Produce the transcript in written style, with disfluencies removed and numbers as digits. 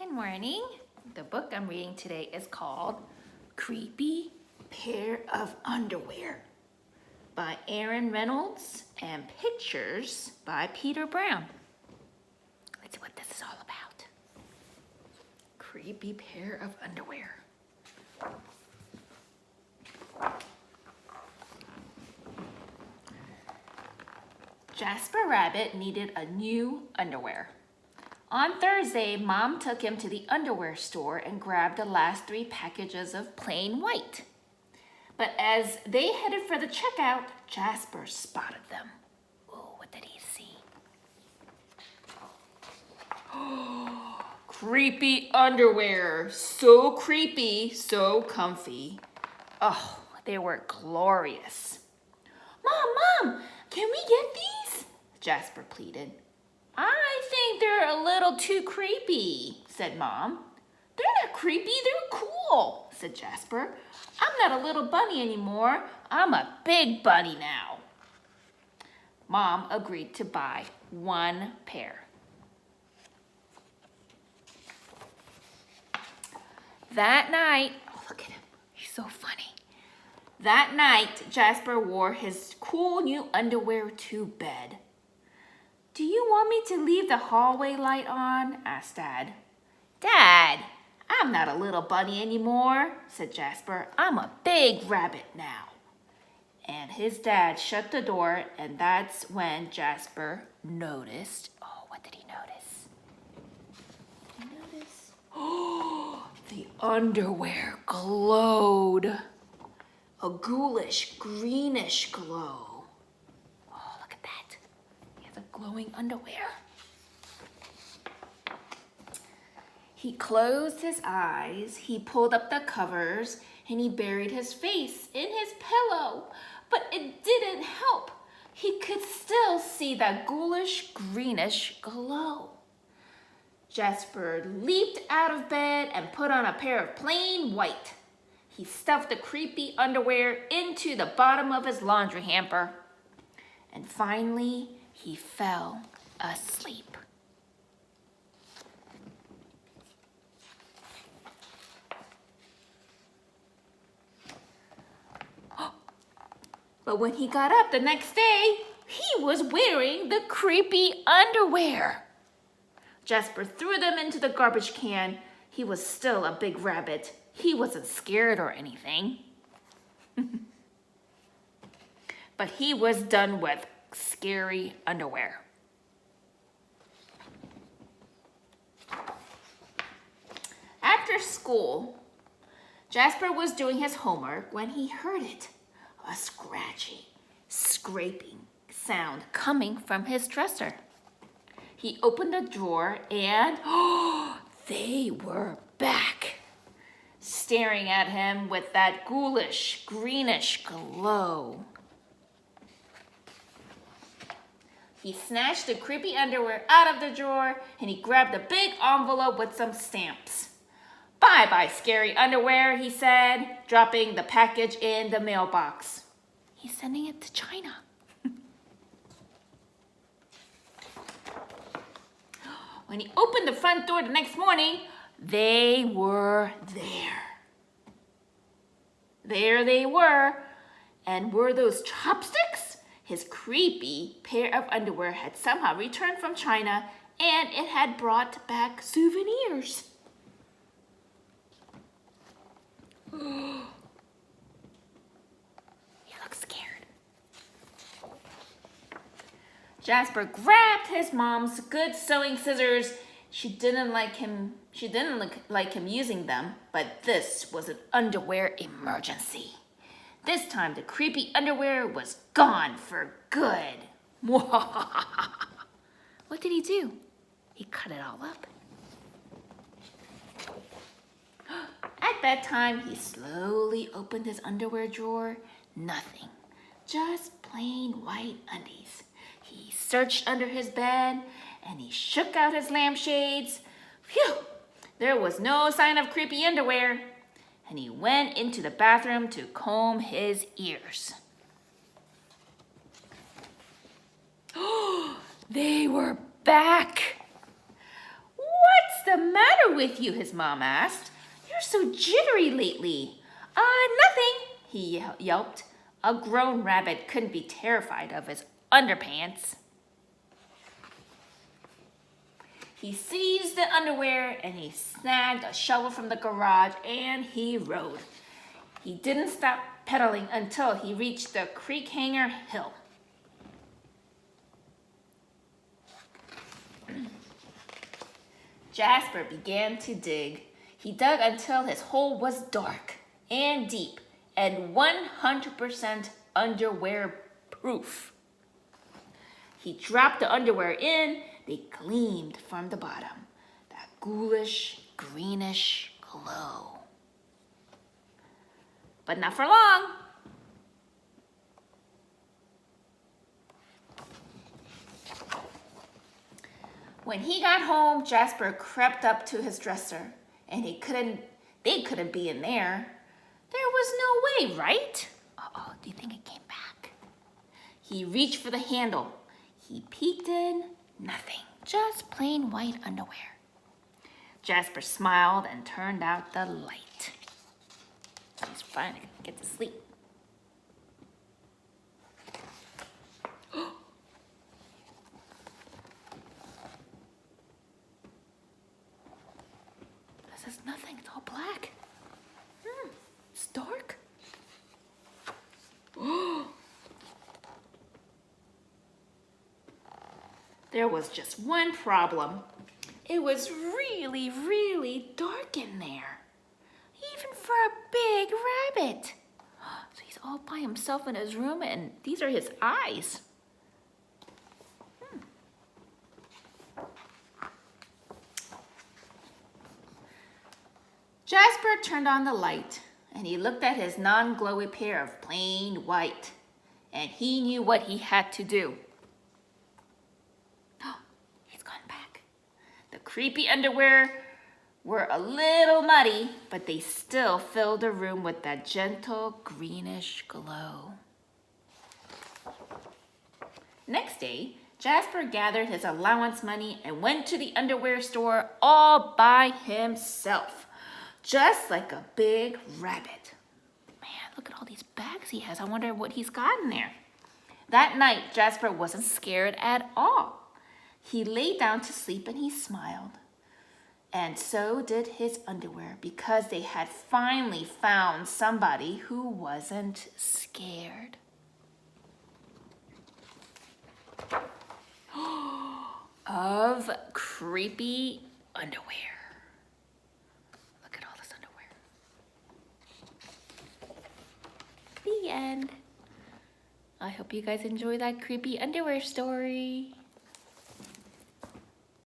Good morning. The book I'm reading today is called Creepy Pair of Underwear by Aaron Reynolds and pictures by Peter Brown. Let's see what this is all about. Creepy pair of underwear. Jasper Rabbit needed a new underwear. On Thursday, Mom took him to the underwear store and grabbed the last 3 packages of plain white. But as they headed for the checkout, Jasper spotted them. Oh, what did he see? Creepy underwear. So creepy, so comfy. Oh, they were glorious. Mom, can we get these? Jasper pleaded. I think they're a little too creepy, said Mom. They're not creepy, they're cool, said Jasper. I'm not a little bunny anymore. I'm a big bunny now. Mom agreed to buy 1 pair. That night, oh, look at him. He's so funny. That night, Jasper wore his cool new underwear to bed. Do you want me to leave the hallway light on? Asked Dad. Dad, I'm not a little bunny anymore, said Jasper. I'm a big rabbit now. And his dad shut the door, and that's when Jasper noticed. Oh, what did he notice? Did he notice? Oh, the underwear glowed. A ghoulish, greenish glow. Glowing underwear. He closed his eyes, he pulled up the covers, and he buried his face in his pillow. But it didn't help. He could still see that ghoulish, greenish glow. Jasper leaped out of bed and put on a pair of plain white. He stuffed the creepy underwear into the bottom of his laundry hamper. And finally, he fell asleep. But when he got up the next day, he was wearing the creepy underwear. Jasper threw them into the garbage can. He was still a big rabbit. He wasn't scared or anything. But he was done with scary underwear. After school, Jasper was doing his homework when he heard it, a scratchy, scraping sound coming from his dresser. He opened the drawer and they were back, staring at him with that ghoulish, greenish glow. He snatched the creepy underwear out of the drawer and he grabbed a big envelope with some stamps. Bye-bye, scary underwear, he said, dropping the package in the mailbox. He's sending it to China. When he opened the front door the next morning, they were there. There they were. And were those chopsticks? His creepy pair of underwear had somehow returned from China, and it had brought back souvenirs. He looked scared. Jasper grabbed his mom's good sewing scissors. She didn't like him using them, but this was an underwear emergency. This time, the creepy underwear was gone for good. What did he do? He cut it all up. At bedtime, he slowly opened his underwear drawer. Nothing, just plain white undies. He searched under his bed, and he shook out his lampshades. Phew! There was no sign of creepy underwear. And he went into the bathroom to comb his ears. They were back. What's the matter matter with you? His mom asked. You're so jittery lately. Nothing, he yelped. A grown rabbit couldn't be terrified of his underpants. He seized the underwear and he snagged a shovel from the garage and he rode. He didn't stop pedaling until he reached the creek hanger hill. Jasper began to dig. He dug until his hole was dark and deep and 100% underwear proof. He dropped the underwear in. They gleamed from the bottom, that ghoulish, greenish glow. But not for long. When he got home, Jasper crept up to his dresser, and they couldn't be in there. There was no way, right? Uh-oh, do you think it came back? He reached for the handle. He peeked in, nothing, just plain white underwear. Jasper smiled and turned out the light. He's finally gonna get to sleep. This is nothing, it's all black. It's dark. There was just one problem. It was really, really dark in there. Even for a big rabbit. So he's all by himself in his room and these are his eyes. Jasper turned on the light and he looked at his non-glowy pair of plain white and he knew what he had to do. He's gone back. The creepy underwear were a little muddy, but they still filled the room with that gentle greenish glow. Next day, Jasper gathered his allowance money and went to the underwear store all by himself, just like a big rabbit. Man, look at all these bags he has. I wonder what he's got in there. That night, Jasper wasn't scared at all. He lay down to sleep and he smiled. And so did his underwear because they had finally found somebody who wasn't scared. Of creepy underwear. Look at all this underwear. The end. I hope you guys enjoy that creepy underwear story.